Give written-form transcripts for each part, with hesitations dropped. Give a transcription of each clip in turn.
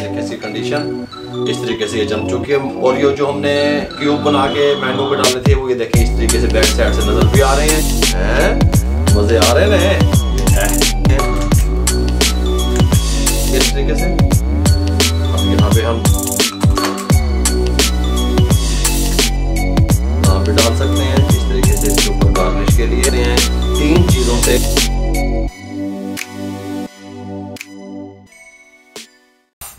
देखिए इसकी कंडीशन इस तरीके से ये जम चुकी है। और ये जो हमने क्यूब बना के मैंगो पे डाले थे वो ये देखिए इस तरीके से बैक साइड से नजर भी आ रहे हैं। मजे आ रहे हैं इस तरीके से। अब यहाँ पे हम यहाँ पे डाल सकते हैं इस तरीके से इसके ऊपर गार्निश के लिए हैं 3 चीजों से।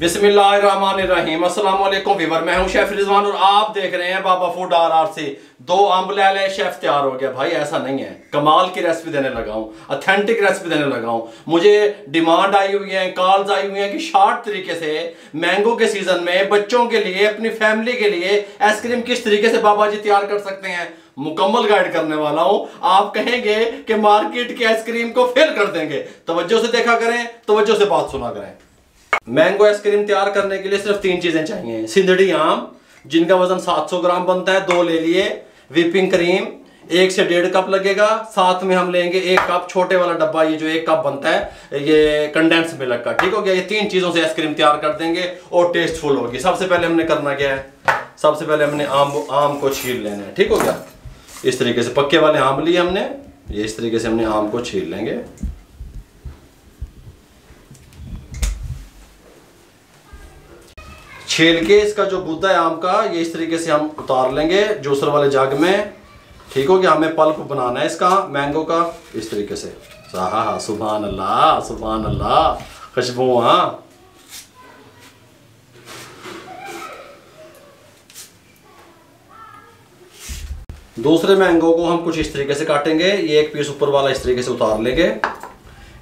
बिस्मिल्लाहिर्रहमानिर्रहीम। अस्सलाम वालेकुम वीवर, मैं हूं शेफ रिजवान और आप देख रहे हैं बाबा फूड RRC। 2 अंब ले ले, शेफ तैयार हो गया। भाई ऐसा नहीं है, कमाल की रेसिपी देने लगा हूं, ऑथेंटिक रेसिपी देने लगा हूं। मुझे डिमांड आई हुई है, कॉल्स आई हुई हैं कि शॉर्ट तरीके से मैंगो के सीजन में बच्चों के लिए, अपनी फैमिली के लिए आइसक्रीम किस तरीके से बाबा जी तैयार कर सकते हैं, मुकम्मल गाइड करने वाला हूं। आप कहेंगे कि मार्केट की आइसक्रीम को फेल कर देंगे। तवज्जो से देखा करें, तवज्जो से बात सुना करें। मैंगो आइसक्रीम तैयार करने के लिए सिर्फ 3 चीजें चाहिए। सिंदड़ी आम जिनका वजन 700 ग्राम बनता है, 2 ले लिए। व्हिपिंग क्रीम 1 से 1.5 कप लगेगा। साथ में हम लेंगे 1 कप छोटे वाला डब्बा, ये जो 1 कप बनता है ये कंडेंस मिल्क का। ठीक हो गया। ये 3 चीजों से आइसक्रीम तैयार कर देंगे और टेस्टफुल होगी। सबसे पहले हमने करना क्या है, सबसे पहले हमने आम को छील लेना है। ठीक हो गया। इस तरीके से पक्के वाले आम लिए हमने, ये इस तरीके से हमने आम को छील लेंगे। छील के इसका जो गुद्दा है आम का, ये इस तरीके से हम उतार लेंगे जूसर वाले जग में। ठीक हो गया। हमें पल्प बनाना है इसका मैंगो का इस तरीके से। हाँ, सुभान अल्लाह, सुभान अल्लाह, खुशबू। हाँ, दूसरे मैंगो को हम कुछ इस तरीके से काटेंगे। ये 1 पीस ऊपर वाला इस तरीके से उतार लेंगे,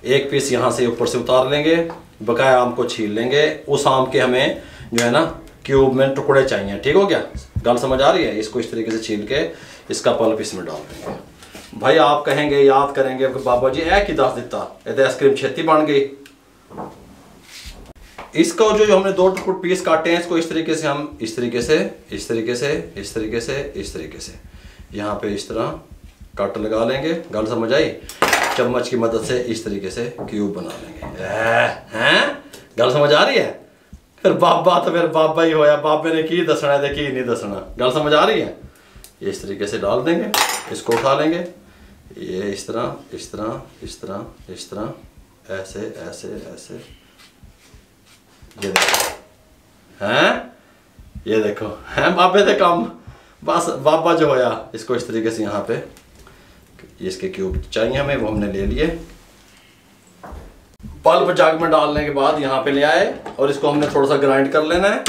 1 पीस यहाँ से ऊपर से उतार लेंगे। बकाया आम को छील लेंगे। उस आम के हमें जो है ना क्यूब में टुकड़े चाहिए। ठीक हो गया। गल समझ आ रही है। इसको इस तरीके से छील के इसका पल्प इसमें डाल देंगे। भाई आप कहेंगे, याद करेंगे कि बाबा जी ऐ कि दस दिता, ये आइसक्रीम छेती बन गई। इसको जो हमने 2 टुकड़े पीस काटे हैं, इसको इस तरीके से हम इस तरीके से, इस तरीके से, इस तरीके से, इस तरीके से यहाँ पे इस तरह कट लगा लेंगे। गल समझ आई। चम्मच की मदद से इस तरीके से क्यूब बना लेंगे। हैं, गल समझ आ रही है। फिर बाबा तो फिर बाबा ही होया, बाबे ने की दसना है की नहीं दसना। गल समझ आ रही है। ये इस तरीके से डाल देंगे, इसको उठा लेंगे। ये इस तरह, इस तरह, इस तरह, इस तरह, ऐसे ऐसे ऐसे। ये देखो हैं, ये देखो हैं बाबे से कम। बस बाबा जो होया, इसको इस तरीके से यहाँ पे इसके क्यूब चाहिए हमें, वो हमने ले लिए। पल्प जग में डालने के बाद यहाँ पे ले आए और इसको हमने थोड़ा सा ग्राइंड कर लेना है।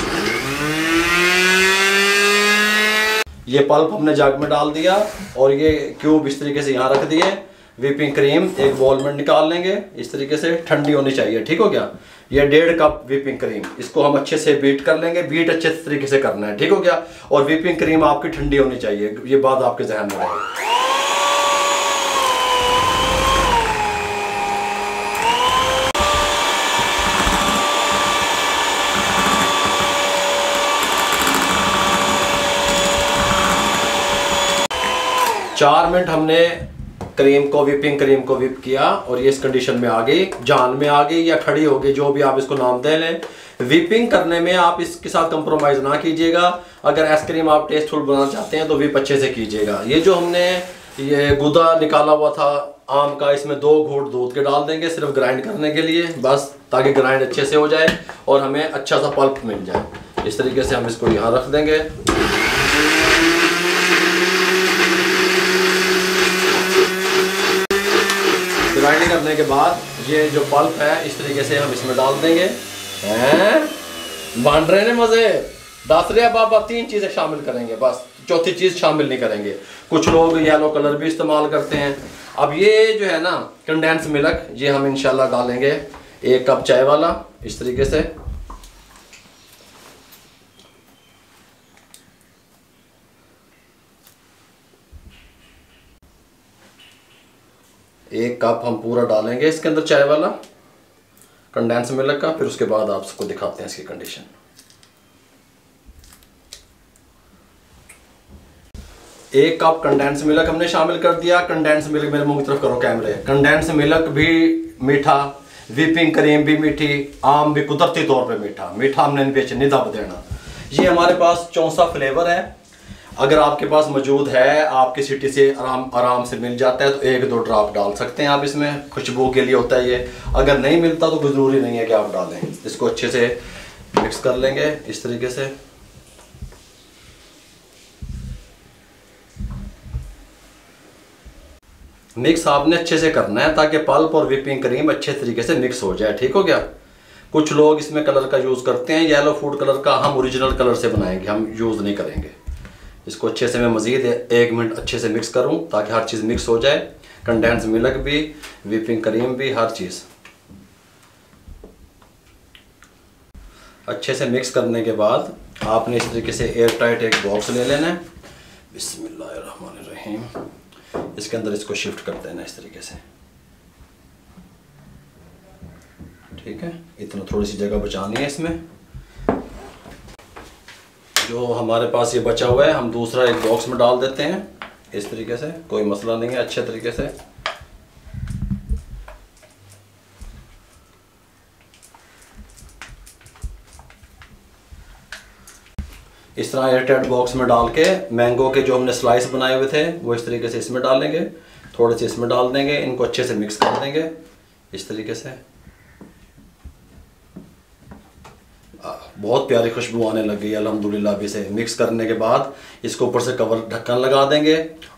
ये पल्प हमने जग में डाल दिया और ये क्यूब इस तरीके से यहाँ रख दिए। व्हिपिंग क्रीम एक बॉल में निकाल लेंगे इस तरीके से, ठंडी होनी चाहिए। ठीक हो गया। ये 1.5 कप व्हिपिंग क्रीम, इसको हम अच्छे से बीट कर लेंगे। बीट अच्छे तरीके से करना है। ठीक हो गया। और व्हिपिंग क्रीम आपकी ठंडी होनी चाहिए, ये बात आपके जहन में रहे। चार मिनट हमने क्रीम को, व्हिपिंग क्रीम को व्हिप किया और ये इस कंडीशन में आ गई, जान में आ गई या खड़ी हो गई, जो भी आप इसको नाम दे लें। व्हिपिंग करने में आप इसके साथ कंप्रोमाइज ना कीजिएगा। अगर आइसक्रीम आप टेस्टफुल बनाना चाहते हैं तो व्हिप अच्छे से कीजिएगा। ये जो हमने ये गुदा निकाला हुआ था आम का, इसमें 2 घूंट दूध के डाल देंगे सिर्फ ग्राइंड करने के लिए, बस ताकि ग्राइंड अच्छे से हो जाए और हमें अच्छा सा पल्प मिल जाए। इस तरीके से हम इसको यहाँ रख देंगे। ग्राइंडिंग करने के बाद ये जो पल्प है इस तरीके से हम इसमें डाल देंगे। हैं, बन रहे हैं मजे। दस रहे बाबा 3 चीजें शामिल करेंगे, बस चौथी चीज शामिल नहीं करेंगे। कुछ लोग येलो कलर भी इस्तेमाल करते हैं। अब ये जो है ना कंडेंस मिल्क, ये हम इंशाल्लाह डालेंगे 1 कप चाय वाला इस तरीके से। एक कप हम पूरा डालेंगे इसके अंदर चाय वाला कंडेंस मिल्क का। फिर उसके बाद आपको दिखाते हैं इसकी कंडीशन। 1 कप कंडेंस मिल्क हमने शामिल कर दिया। कंडेंस मिल्क, मेरे मुंह की तरफ करो कैमरे। कंडेंस मिल्क भी मीठा, व्हिपिंग क्रीम भी मीठी, आम भी कुदरती तौर पे मीठा, मीठा हमने बेच नहीं दब देना। ये हमारे पास 64 फ्लेवर है। अगर आपके पास मौजूद है, आपकी सिटी से आराम से मिल जाता है तो 1-2 ड्रॉप डाल सकते हैं आप इसमें, खुशबू के लिए होता है ये। अगर नहीं मिलता तो कोई ज़रूरी नहीं है कि आप डालें। इसको अच्छे से मिक्स कर लेंगे इस तरीके से। मिक्स आपने अच्छे से करना है ताकि पल्प और व्हिपिंग क्रीम अच्छे तरीके से मिक्स हो जाए, ठीक हो गया। कुछ लोग इसमें कलर का यूज़ करते हैं, येलो फूड कलर का, हम ओरिजिनल कलर से बनाएंगे, हम यूज़ नहीं करेंगे। इसको अच्छे से मैं मज़ीद 1 मिनट अच्छे से मिक्स करूं ताकि हर चीज़ मिक्स हो जाए, कंडेंस मिल्क भी, व्हिपिंग क्रीम भी, हर चीज़ अच्छे से मिक्स करने के बाद आपने इस तरीके से एयर टाइट एक बॉक्स ले लेना है। बिस्मिल्लाहिर्रहमानिर्रहीम। इसके अंदर इसको शिफ्ट कर देना इस तरीके से, ठीक है। इतना थोड़ी सी जगह बचानी है इसमें। जो हमारे पास ये बचा हुआ है हम दूसरा एक बॉक्स में डाल देते हैं इस तरीके से, कोई मसला नहीं है, अच्छे तरीके से। इस तरह एयरटाइट बॉक्स में डाल के मैंगो के जो हमने स्लाइस बनाए हुए थे वो इस तरीके से इसमें डालेंगे, थोड़े से इसमें डाल देंगे, इनको अच्छे से मिक्स कर देंगे इस तरीके से। बहुत प्यारी खुशबू आने लग गई अल्हम्दुलिल्लाह। अभी से मिक्स करने के बाद इसको ऊपर से कवर ढक्कन लगा देंगे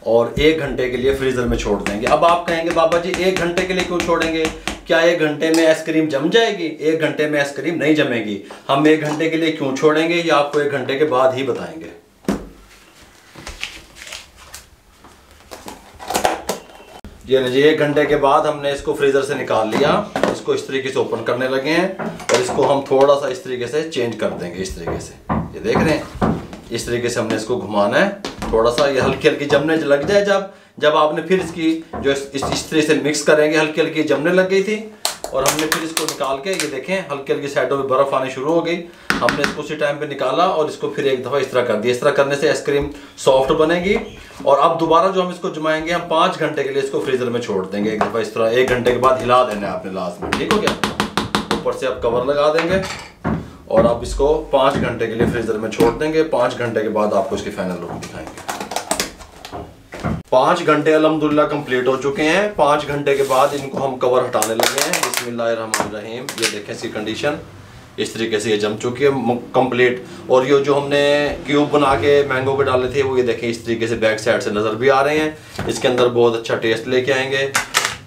और 1 घंटे के लिए फ्रीज़र में छोड़ देंगे। अब आप कहेंगे बाबा जी 1 घंटे के लिए क्यों छोड़ेंगे, क्या 1 घंटे में आइसक्रीम जम जाएगी? 1 घंटे में आइसक्रीम नहीं जमेगी। हम 1 घंटे के लिए क्यों छोड़ेंगे ये आपको 1 घंटे के बाद ही बताएंगे। ये लीजिए 1 घंटे के बाद हमने इसको फ्रीज़र से निकाल लिया। इसको इस तरीके से ओपन करने लगे हैं और इसको हम थोड़ा सा इस तरीके से चेंज कर देंगे इस तरीके से। ये देख रहे हैं, इस तरीके से हमने इसको घुमाना है थोड़ा सा, ये हल्की हल्की जमने लग जाए। जब आपने फिर इसकी जो इस तरह से मिक्स करेंगे, हल्की हल्की जमने लग गई थी और हमने फिर इसको निकाल के, ये देखें हल्की हल्की साइडों में बर्फ़ आनी शुरू हो गई। हमने इसको उसी टाइम पे निकाला और इसको फिर एक दफ़ा इस तरह कर दिया। इस तरह करने से आइसक्रीम सॉफ्ट बनेगी। और अब दोबारा जो हम इसको जमाएंगे, हम 5 घंटे के लिए इसको फ्रीज़र में छोड़ देंगे एक दफ़ा इस तरह। 1 घंटे के बाद हिला देना है आपने लास्ट में, ठीक हो गया। ऊपर से आप कवर लगा देंगे और आप इसको 5 घंटे के लिए फ्रीज़र में छोड़ देंगे। 5 घंटे के बाद आपको इसकी फाइनल लुक दिखाएंगे। 5 घंटे अल्हम्दुलिल्लाह कंप्लीट हो चुके हैं। 5 घंटे के बाद इनको हम कवर हटाने लगे हैं। बिस्मिल्लाहिर्रहमानिर्रहीम। ये देखें इसकी कंडीशन, इस तरीके से ये जम चुकी है कंप्लीट। और ये जो हमने क्यूब बना के मैंगो के डाले थे वो ये देखें इस तरीके से बैक साइड से नज़र भी आ रहे हैं। इसके अंदर बहुत अच्छा टेस्ट लेके आएंगे।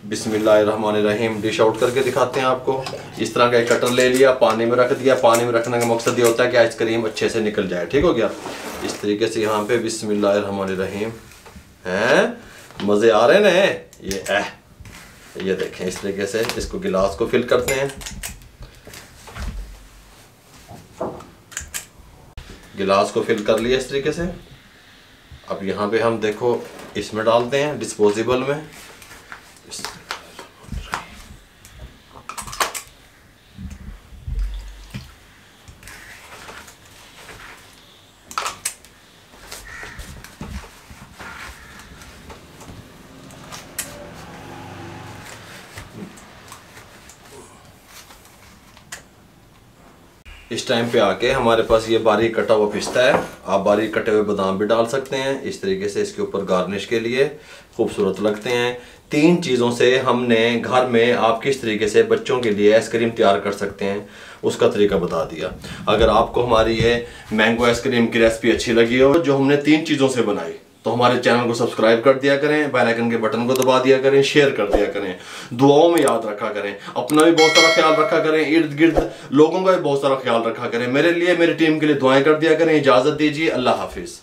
बिस्मिल्लाहिर्रहमानिर्रहीम। डिश आउट करके दिखाते हैं आपको। इस तरह का एक कटर ले लिया, पानी में रख दिया। पानी में रखने का मकसद ये होता है कि आइसक्रीम अच्छे से निकल जाए, ठीक हो गया। इस तरीके से यहाँ पे बिस्मिल्लाहिर्रहमानिर्रहीम हैं, मज़े आ रहे हैं ना। ये देखें इस तरीके से इसको गिलास को फिल करते हैं। गिलास को फिल कर लिया इस तरीके से। अब यहाँ पे हम देखो इसमें डालते हैं डिस्पोजेबल में। इस टाइम पे आके हमारे पास ये बारीक कटा हुआ पिस्ता है। आप बारीक कटे हुए बादाम भी डाल सकते हैं इस तरीके से, इसके ऊपर गार्निश के लिए खूबसूरत लगते हैं। 3 चीज़ों से हमने घर में आप किस तरीके से बच्चों के लिए आइसक्रीम तैयार कर सकते हैं उसका तरीका बता दिया। अगर आपको हमारी ये मैंगो आइसक्रीम की रेसिपी अच्छी लगी हो जो हमने 3 चीज़ों से बनाई, तो हमारे चैनल को सब्सक्राइब कर दिया करें, बेल आइकन के बटन को दबा दिया करें, शेयर कर दिया करें, दुआओं में याद रखा करें, अपना भी बहुत सारा ख्याल रखा करें, इर्द गिर्द लोगों का भी बहुत सारा ख्याल रखा करें। मेरे लिए, मेरी टीम के लिए दुआएं कर दिया करें। इजाज़त दीजिए, अल्लाह हाफिज़।